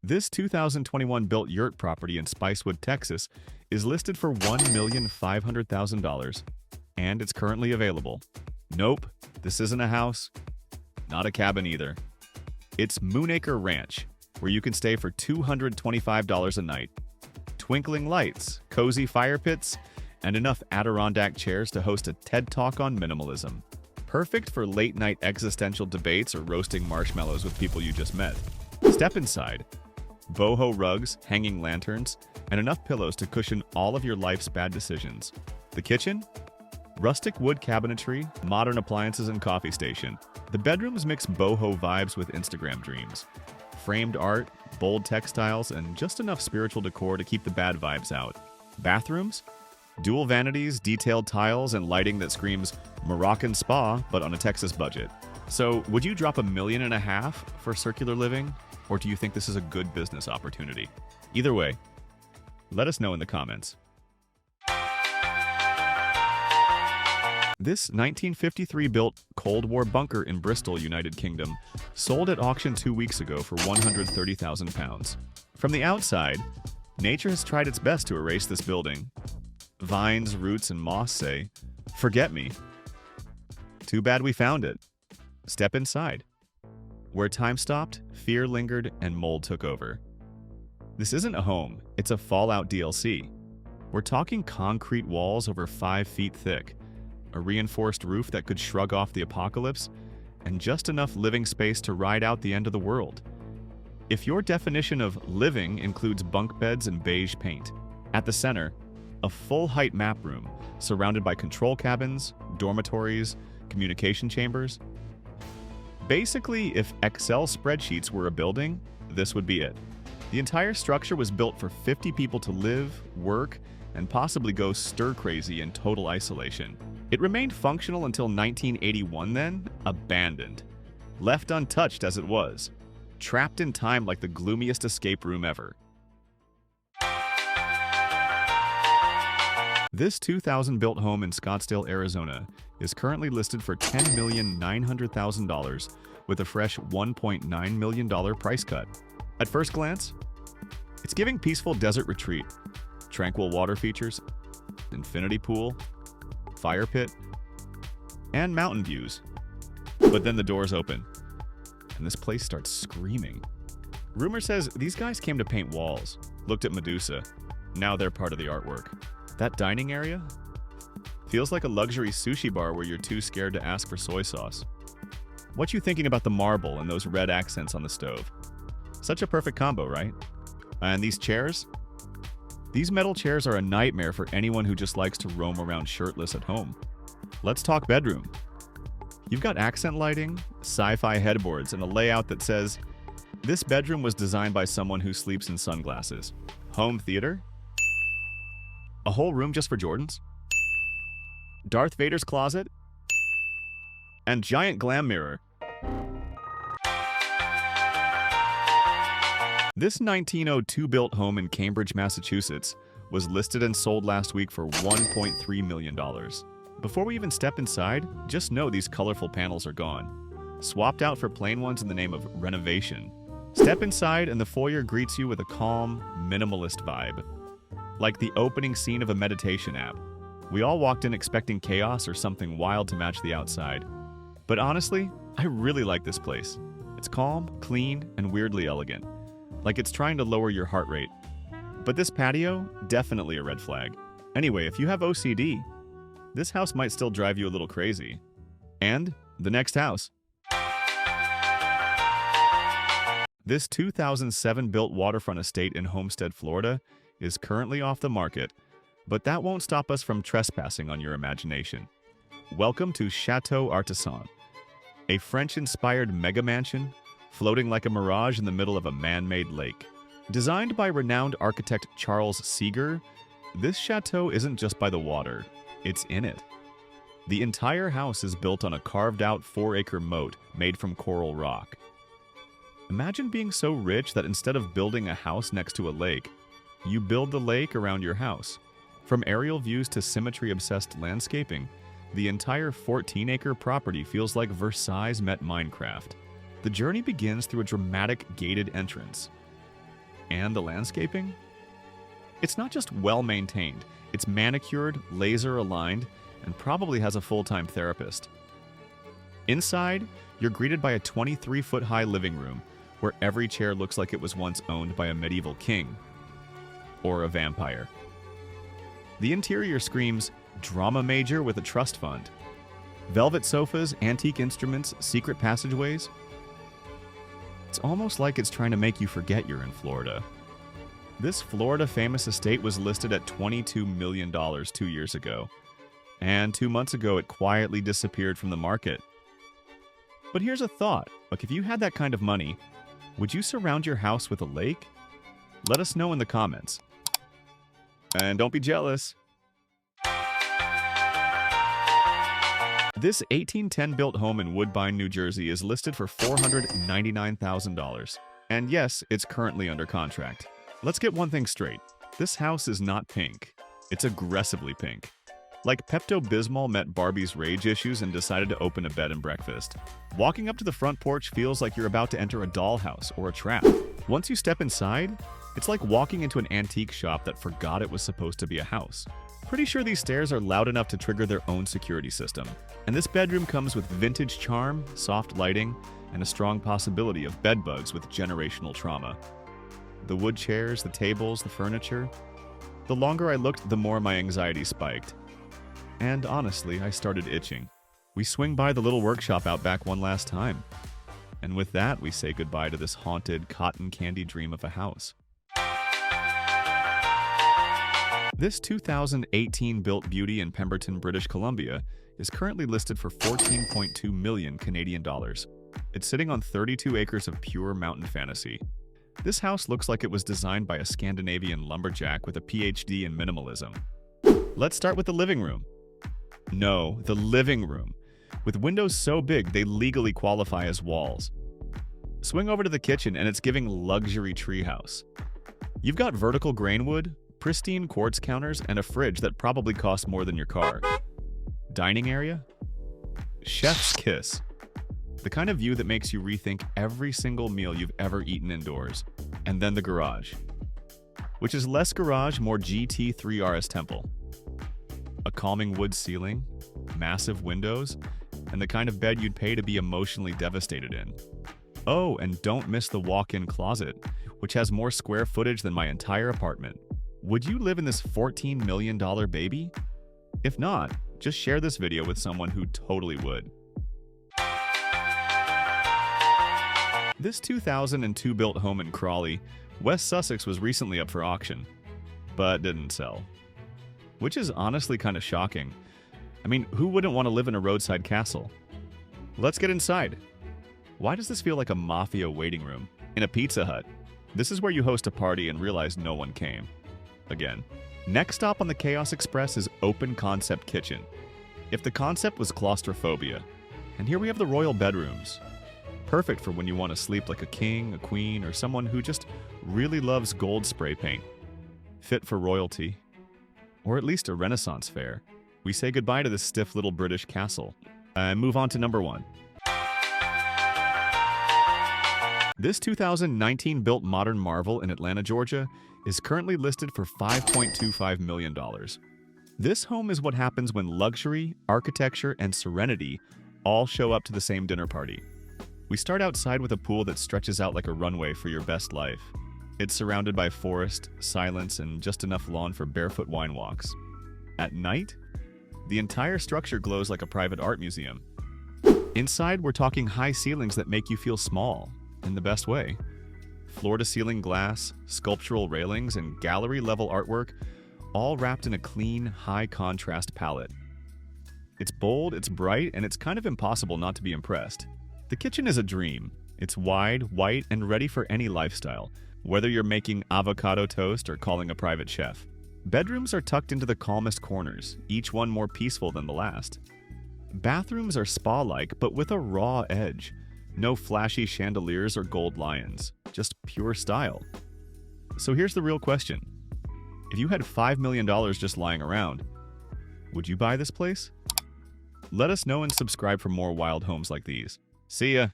This 2021 built yurt property in Spicewood, Texas is listed for $1,500,000 and it's currently available. Nope, this isn't a house, not a cabin either. It's Moonacre Ranch, where you can stay for $225 a night. Twinkling lights, cozy fire pits, and enough Adirondack chairs to host a TED Talk on minimalism. Perfect for late-night existential debates or roasting marshmallows with people you just met. Step inside. Boho rugs, hanging lanterns, and enough pillows to cushion all of your life's bad decisions. The kitchen? Rustic wood cabinetry, modern appliances, and coffee station. The bedrooms mix boho vibes with Instagram dreams. Framed art, bold textiles, and just enough spiritual decor to keep the bad vibes out. Bathrooms? Dual vanities, detailed tiles, and lighting that screams Moroccan spa, but on a Texas budget. So, would you drop $1.5 million for circular living? Or do you think this is a good business opportunity? Either way, let us know in the comments. This 1953 built Cold War bunker in Bristol, United Kingdom, sold at auction 2 weeks ago for £130,000. From the outside, nature has tried its best to erase this building. Vines, roots, and moss say, "Forget me." Too bad we found it. Step inside. Where time stopped, fear lingered, and mold took over. This isn't a home, it's a Fallout DLC. We're talking concrete walls over 5 feet thick, a reinforced roof that could shrug off the apocalypse, and just enough living space to ride out the end of the world. If your definition of living includes bunk beds and beige paint, at the center, a full-height map room surrounded by control cabins, dormitories, communication chambers. Basically, if Excel spreadsheets were a building, this would be it. The entire structure was built for 50 people to live, work, and possibly go stir-crazy in total isolation. It remained functional until 1981 then, abandoned. Left untouched as it was. Trapped in time like the gloomiest escape room ever. This 2000-built home in Scottsdale, Arizona is currently listed for $10,900,000 with a fresh $1.9 million price cut. At first glance, it's giving peaceful desert retreat, tranquil water features, infinity pool, fire pit, and mountain views. But then the doors open, and this place starts screaming. Rumor says these guys came to paint walls, looked at Medusa. Now they're part of the artwork. That dining area feels like a luxury sushi bar where you're too scared to ask for soy sauce. What you thinking about the marble and those red accents on the stove? Such a perfect combo, right? And these chairs? These metal chairs are a nightmare for anyone who just likes to roam around shirtless at home. Let's talk bedroom. You've got accent lighting, sci-fi headboards, and a layout that says, "This bedroom was designed by someone who sleeps in sunglasses." Home theater? A whole room just for Jordans? Darth Vader's closet? And giant glam mirror. This 1902 built home in Cambridge, Massachusetts was listed and sold last week for $1.3 million. Before we even step inside, just know these colorful panels are gone. Swapped out for plain ones in the name of renovation. Step inside and the foyer greets you with a calm, minimalist vibe. Like the opening scene of a meditation app. We all walked in expecting chaos or something wild to match the outside. But honestly, I really like this place. It's calm, clean, and weirdly elegant. Like it's trying to lower your heart rate. But this patio, definitely a red flag. Anyway, if you have OCD, this house might still drive you a little crazy. And the next house. This 2007 built waterfront estate in Homestead, Florida is currently off the market, but that won't stop us from trespassing on your imagination. Welcome to Chateau Artisan, a French-inspired mega mansion floating like a mirage in the middle of a man-made lake. Designed by renowned architect Charles Seeger, this chateau isn't just by the water, it's in it. The entire house is built on a carved-out 4-acre moat made from coral rock. Imagine being so rich that instead of building a house next to a lake, you build the lake around your house. From aerial views to symmetry-obsessed landscaping, the entire 14-acre property feels like Versailles met Minecraft. The journey begins through a dramatic gated entrance. And the landscaping? It's not just well-maintained, it's manicured, laser-aligned, and probably has a full-time therapist. Inside, you're greeted by a 23-foot-high living room where every chair looks like it was once owned by a medieval king. Or a vampire. The interior screams drama major with a trust fund. Velvet sofas, antique instruments, secret passageways. It's almost like it's trying to make you forget you're in Florida. This Florida famous estate was listed at $22 million 2 years ago. And 2 months ago, it quietly disappeared from the market. But here's a thought. Look, if you had that kind of money, would you surround your house with a lake? Let us know in the comments. And don't be jealous. This 1810 built home in Woodbine, New Jersey is listed for $499,000. And yes, it's currently under contract. Let's get one thing straight. This house is not pink. It's aggressively pink. Like Pepto-Bismol met Barbie's rage issues and decided to open a bed and breakfast. Walking up to the front porch feels like you're about to enter a dollhouse or a trap. Once you step inside, it's like walking into an antique shop that forgot it was supposed to be a house. Pretty sure these stairs are loud enough to trigger their own security system. And this bedroom comes with vintage charm, soft lighting, and a strong possibility of bed bugs with generational trauma. The wood chairs, the tables, the furniture. The longer I looked, the more my anxiety spiked. And honestly, I started itching. We swing by the little workshop out back one last time. And with that, we say goodbye to this haunted, cotton candy dream of a house. This 2018 built beauty in Pemberton, British Columbia is currently listed for 14.2 million Canadian dollars. It's sitting on 32 acres of pure mountain fantasy. This house looks like it was designed by a Scandinavian lumberjack with a PhD in minimalism. Let's start with the living room. No, the living room. With windows so big, they legally qualify as walls. Swing over to the kitchen and it's giving luxury treehouse. You've got vertical grain wood, pristine quartz counters, and a fridge that probably costs more than your car. Dining area? Chef's kiss. The kind of view that makes you rethink every single meal you've ever eaten indoors. And then the garage. Which is less garage, more GT3 RS Temple. A calming wood ceiling, massive windows, and the kind of bed you'd pay to be emotionally devastated in. Oh, and don't miss the walk-in closet, which has more square footage than my entire apartment. Would you live in this $14 million baby? If not, just share this video with someone who totally would. This 2002 built home in Crawley, West Sussex was recently up for auction, but didn't sell. Which is honestly kind of shocking. I mean, who wouldn't want to live in a roadside castle? Let's get inside. Why does this feel like a mafia waiting room? In a Pizza Hut. This is where you host a party and realize no one came. Again. Next stop on the Chaos Express is Open Concept Kitchen. If the concept was claustrophobia. And here we have the royal bedrooms. Perfect for when you want to sleep like a king, a queen, or someone who just really loves gold spray paint. Fit for royalty. Or at least a Renaissance fair. We say goodbye to this stiff little British castle. And move on to number 1. This 2019 built modern marvel in Atlanta, Georgia is currently listed for $5.25 million. This home is what happens when luxury, architecture, and serenity all show up to the same dinner party. We start outside with a pool that stretches out like a runway for your best life. It's surrounded by forest, silence, and just enough lawn for barefoot wine walks. At night, the entire structure glows like a private art museum. Inside, we're talking high ceilings that make you feel small, in the best way. Floor-to-ceiling glass, sculptural railings, and gallery-level artwork, all wrapped in a clean, high-contrast palette. It's bold, it's bright, and it's kind of impossible not to be impressed. The kitchen is a dream. It's wide, white, and ready for any lifestyle, whether you're making avocado toast or calling a private chef. Bedrooms are tucked into the calmest corners, each one more peaceful than the last. Bathrooms are spa-like, but with a raw edge. No flashy chandeliers or gold lions, just pure style. So here's the real question. If you had $5 million just lying around, would you buy this place? Let us know and subscribe for more wild homes like these. See ya!